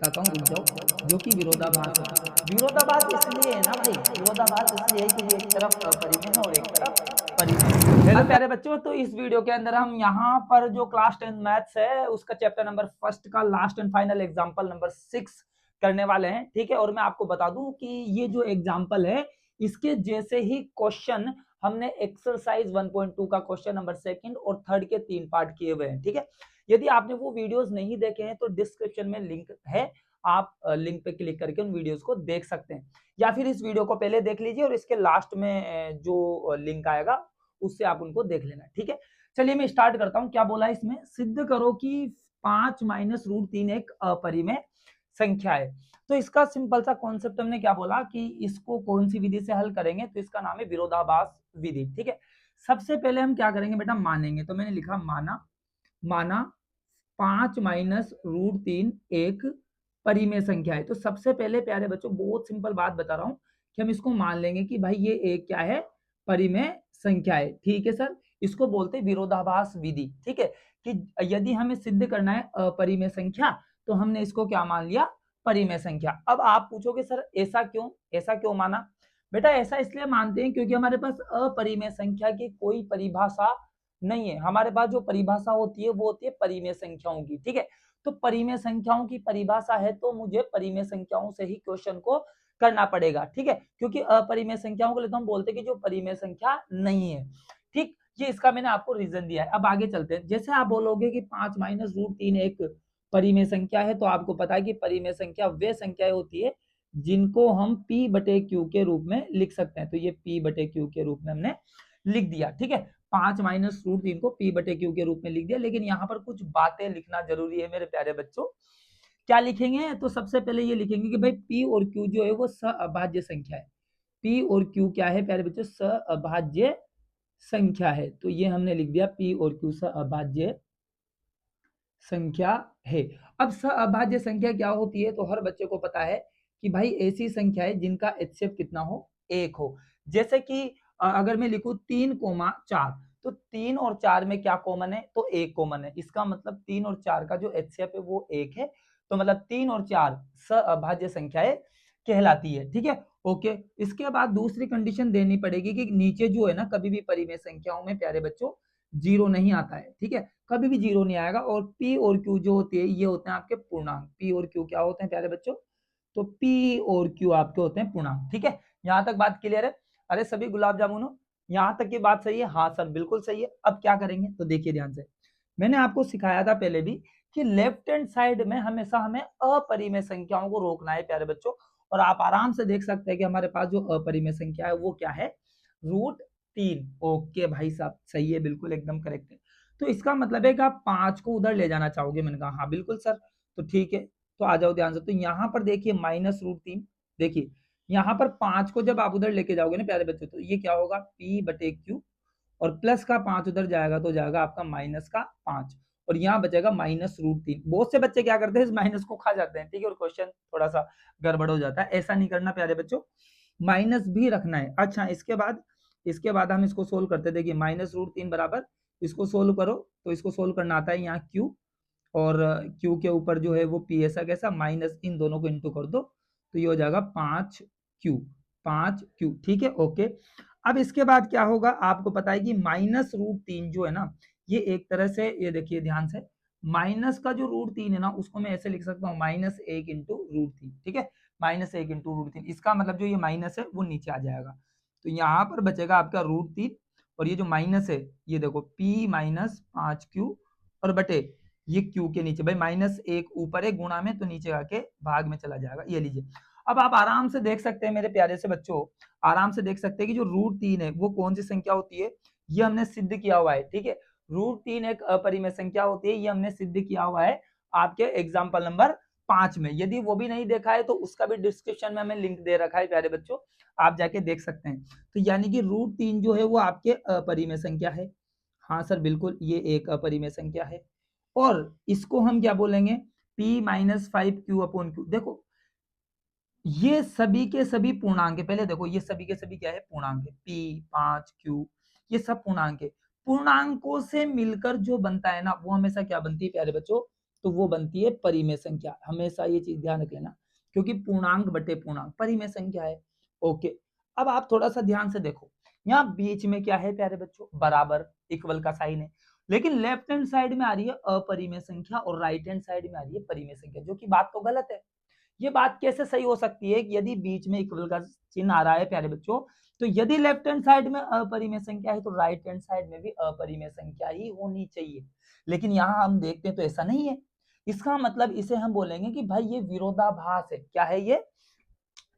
कहता हूँ रुक जाओ, जो कि विरोधाभास है। विरोधाभास इसलिए है ना भाई, विरोधाभास इसलिए है कि ये एक तरफ अपरिमेय है और एक तरफ परिमेय है। हेलो प्यारे बच्चों, तो इस वीडियो के अंदर हम यहाँ पर जो क्लास 10 मैथ्स है उसका चैप्टर नंबर फर्स्ट का last and final example number 6 करने वाले हैं, ठीक है। और मैं आपको बता दूं कि ये जो एग्जाम्पल है इसके जैसे ही क्वेश्चन हमने एक्सरसाइज 1.2 का क्वेश्चन नंबर 2 और 3 के 3 पार्ट किए हुए हैं, ठीक है। यदि आपने वो वीडियोस नहीं देखे हैं तो डिस्क्रिप्शन में लिंक है, आप लिंक पे क्लिक करके उन वीडियोस को देख सकते हैं, या फिर इस वीडियो को पहले देख लीजिए और इसके लास्ट में जो लिंक आएगा उससे आप उनको देख लेना, ठीक है। चलिए मैं स्टार्ट करता हूं। क्या बोला है इसमें, सिद्ध करो कि 5 माइनस रूट 3 एक अपरिमेय संख्या है। तो इसका सिंपल सा कॉन्सेप्ट हमने क्या बोला कि इसको कौन सी विधि से हल करेंगे, तो इसका नाम है विरोधाभास विधि, ठीक है। सबसे पहले हम क्या करेंगे बेटा, मानेंगे। तो मैंने लिखा माना 5 माइनस रूट 3 एक परिमेय संख्या है। तो सबसे पहले प्यारे बच्चों बहुत सिंपल बात बता रहा हूं कि हम इसको मान लेंगे कि भाई ये एक क्या है, परिमेय संख्या है, ठीक है सर। इसको बोलते हैं विरोधाभास विधि, ठीक है। कि यदि हमें सिद्ध करना है अपरिमेय संख्या तो हमने इसको क्या मान लिया, परिमेय संख्या। अब आप पूछोगे सर ऐसा क्यों माना। बेटा ऐसा इसलिए मानते हैं क्योंकि हमारे पास अपरिमेय संख्या की कोई परिभाषा नहीं है। हमारे पास जो परिभाषा होती है वो होती है परिमेय संख्याओं की, ठीक है। तो परिमेय संख्याओं की परिभाषा है तो मुझे परिमेय संख्याओं से ही क्वेश्चन को करना पड़ेगा, ठीक है। क्योंकि अपरिमेय संख्याओं को लेकर हम बोलते हैं कि जो परिमेय संख्या नहीं है, ठीक। ये इसका मैंने आपको रीजन दिया है। अब आगे चलते हैं। जैसे आप बोलोगे कि 5 माइनस रूट 3 एक परिमेय संख्या है, तो आपको पता है कि परिमेय संख्या वे संख्याएं होती है जिनको हम P बटे Q के रूप में लिख सकते हैं। तो ये P बटे Q के रूप में हमने लिख दिया, ठीक है। 5 माइनस रूट 3 को P बटे Q के रूप में लिख दिया, लेकिन यहाँ पर कुछ बातें लिखना जरूरी है मेरे प्यारे बच्चों। क्या लिखेंगे, तो सबसे पहले ये लिखेंगे कि भाई P और Q जो है वो सअभाज्य संख्या है। P और Q क्या है प्यारे बच्चों, सअभाज्य संख्या है। तो ये हमने लिख दिया P और Q सअभाज्य संख्या है। अब सअभाज्य संख्या क्या होती है, तो हर बच्चे को पता है कि भाई ऐसी संख्या है जिनका HCF कितना हो, 1 हो। जैसे कि अगर मैं लिखूं 3,4, तो 3 और 4 में क्या कॉमन है, तो 1 कॉमन है। इसका मतलब 3 और 4 का जो HCF है वो 1 है। तो मतलब 3 और 4 सअभाज्य संख्याएं कहलाती है, ठीक है। ओके, इसके बाद दूसरी कंडीशन देनी पड़ेगी कि नीचे जो है ना, कभी भी परिमेय संख्याओं में प्यारे बच्चों जीरो नहीं आता है, ठीक है। कभी भी जीरो नहीं आएगा। और P और Q जो होती है ये होते हैं आपके पूर्णांक। P और Q क्या होते हैं प्यारे बच्चों, तो P और Q आपके होते हैं पूर्णांक, ठीक है। यहाँ तक बात क्लियर है। अरे सभी गुलाब जामुनो, यहाँ तक की बात सही है, हाँ सर बिल्कुल सही है। अब क्या करेंगे, तो देखिए ध्यान से, मैंने आपको सिखाया था पहले भी कि लेफ्ट हैंड साइड में हमेशा हमें अपरिमेय संख्याओं को रोकना है प्यारे बच्चों। और आप आराम से देख सकते हैं कि हमारे पास जो अपरिमेय संख्या है वो क्या है, रूट 3। ओके भाई साहब सही है, बिल्कुल एकदम करेक्ट है। तो इसका मतलब है कि आप 5 को उधर ले जाना चाहोगे। मैंने कहा हाँ बिल्कुल सर, तो ठीक है। तो आ जाओ ध्यान से। तो यहाँ पर देखिए -√3, देखिए यहाँ पर 5 को जब आप उधर लेके जाओगे ना प्यारे बच्चों, तो ये क्या होगा, P बटे Q, और प्लस का 5 उधर जाएगा तो जाएगा आपका -5, और यहाँ बचेगा -√3। बहुत से बच्चे क्या करते हैं, इस माइनस को खा जाते हैं, ठीक है, और क्वेश्चन थोड़ा सा गड़बड़ हो जाता है। ऐसा नहीं करना प्यारे बच्चों, माइनस भी रखना है। अच्छा, इसके बाद हम इसको सोल्व करते। देखिए -√3 बराबर, इसको सोल्व करो तो इसको सोल्व करना आता है यहाँ Q, और Q के ऊपर जो है वो P, ऐसा कैसा, माइनस इन दोनों को इंटू कर दो तो ये हो जाएगा 5Q, ठीक है। ओके, अब इसके बाद क्या होगा, आपको पता है कि -√3 जो है ना, ये एक तरह से, ये देखिए ध्यान से, माइनस का जो √3 है ना उसको मैं ऐसे लिख सकता हूँ -1 इंटू √3, ठीक है। -1 इंटू √3, इसका मतलब जो ये माइनस है वो नीचे आ जाएगा। तो यहाँ पर बचेगा आपका √3, और ये जो माइनस है ये देखो P माइनस 5Q, और बटे ये Q के नीचे, भाई -1 ऊपर है गुणा में, तो नीचे आके भाग में चला जाएगा। ये लीजिए, अब आप आराम से देख सकते हैं मेरे प्यारे से बच्चों, आराम से देख सकते हैं कि जो √3 है वो कौन सी संख्या होती है, ये हमने सिद्ध किया हुआ है, ठीक है। √3 एक अपरिमेय संख्या होती है, ये हमने सिद्ध किया हुआ है आपके एग्जाम्पल नंबर 5 में। यदि वो भी नहीं देखा है तो उसका भी डिस्क्रिप्शन में हमें लिंक दे रखा है प्यारे बच्चों, आप जाके देख सकते हैं। तो यानी कि √3 जो है वो आपके अपरिमेय संख्या है। हाँ सर बिल्कुल, ये एक अपरिमेय संख्या है। और इसको हम क्या बोलेंगे, P माइनस 5Q/Q। देखो ये सभी के सभी पूर्णांक है। पहले देखो ये सभी के सभी क्या है, पूर्णांक है। P, 5Q, ये सब पूर्णांक है। पूर्णांकों से मिलकर जो बनता है ना वो हमेशा क्या बनती है प्यारे बच्चों, तो वो बनती है परिमेय संख्या। हमेशा ये चीज ध्यान रख लेना, क्योंकि पूर्णांक बटे पूर्णांक परिमेय संख्या है। ओके, अब आप थोड़ा सा ध्यान से देखो, यहाँ बीच में क्या है प्यारे बच्चों, बराबर इक्वल का साइन है, लेकिन लेफ्ट हैंड साइड में आ रही है अपरिमेय संख्या और राइट हैंड साइड में आ रही है परिमेय संख्या, जो कि बात तो गलत है। ये बात कैसे सही हो सकती है कि यदि बीच में इक्वल का चिन्ह आ रहा है प्यारे बच्चों, तो यदि लेफ्ट हैंड साइड में अपरिमेय संख्या है तो राइट हैंड साइड में भी अपरिमेय संख्या ही होनी चाहिए, लेकिन यहाँ हम देखते हैं तो ऐसा नहीं है। इसका मतलब इसे हम बोलेंगे कि भाई ये विरोधाभास है। क्या है ये?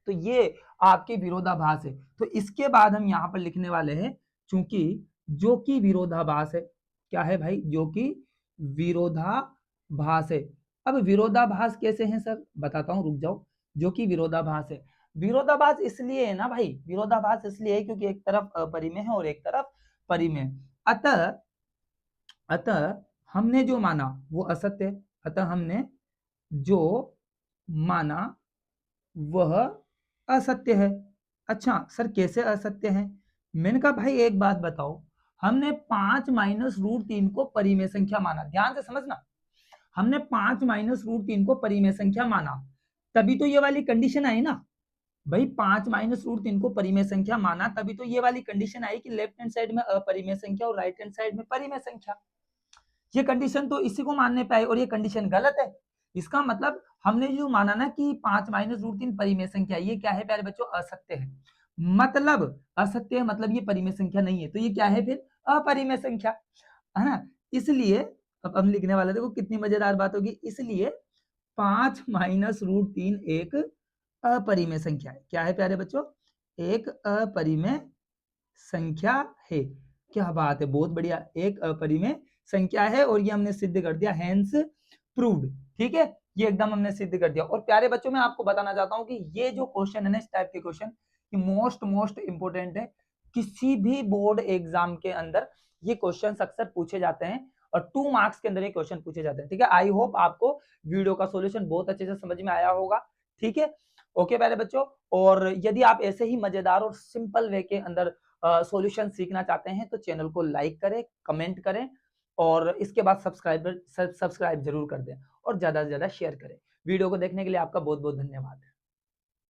तो ये आपके विरोधाभास है। तो इसके बाद हम यहाँ पर लिखने वाले हैं, चूंकि जो कि विरोधाभास है। क्या है भाई? जो कि विरोधाभास है। अब विरोधाभास कैसे है सर? बताता हूं, रुक जाओ। जो कि विरोधाभास है, विरोधाभास इसलिए है ना भाई, विरोधाभास इसलिए है क्योंकि एक तरफ अपरिमेय है और एक तरफ परिमेय। अतः हमने जो माना वो असत्य है। अतः हमने जो माना वह असत्य है। अच्छा सर, कैसे असत्य है? मैंने कहा भाई एक बात बताओ, हमने 5 माइनस रूट 3 को परिमेय संख्या माना। ध्यान से समझना, हमने 5 माइनस रूट 3 को परिमेय संख्या माना, तभी तो ये वाली कंडीशन आई ना भाई। 5 माइनस रूट 3 को परिमेय संख्या माना, तभी तो ये वाली कंडीशन आई कि लेफ्ट हैंड साइड में अपरिमेय संख्या और राइट हैंड साइड में परिमेय संख्या। ये कंडीशन तो इसी को मानने पे आई और ये कंडीशन गलत है। इसका मतलब हमने जो माना ना कि 5 माइनस रूट 3 परिमेय संख्या, ये क्या है प्यारे बच्चों? असत्य है। मतलब असत्य है, मतलब ये परिमेय संख्या नहीं है, तो ये क्या है फिर? अपरिमेय संख्या है ना। इसलिए अब हम लिखने वाले, देखो कितनी मजेदार बात होगी। इसलिए 5 माइनस रूट 3 एक अपरिमेय संख्या है। क्या है प्यारे बच्चों? एक अपरिमेय संख्या है। क्या बात है, बहुत बढ़िया, एक अपरिमेय संख्या है और ये हमने सिद्ध कर दिया, हेंस प्रूव्ड। ठीक है, ये एकदम हमने सिद्ध कर दिया। और प्यारे बच्चों, मैं आपको बताना चाहता हूं कि ये जो क्वेश्चन है ना, इस टाइप के क्वेश्चन मोस्ट इंपोर्टेंट है। किसी भी बोर्ड एग्जाम के अंदर ये क्वेश्चन अक्सर पूछे जाते हैं और 2 मार्क्स के अंदर ये क्वेश्चन पूछे जाते हैं। ठीक है, आई होप आपको वीडियो का सॉल्यूशन बहुत अच्छे से समझ में आया होगा। ठीक है, ओके प्यारे बच्चों। और यदि आप ऐसे ही मजेदार और सिंपल वे के अंदर सॉल्यूशन सीखना चाहते हैं तो चैनल को लाइक करें, कमेंट करें और इसके बाद सब्सक्राइब जरूर कर दें और ज्यादा से ज्यादा शेयर करें। वीडियो को देखने के लिए आपका बहुत बहुत धन्यवाद।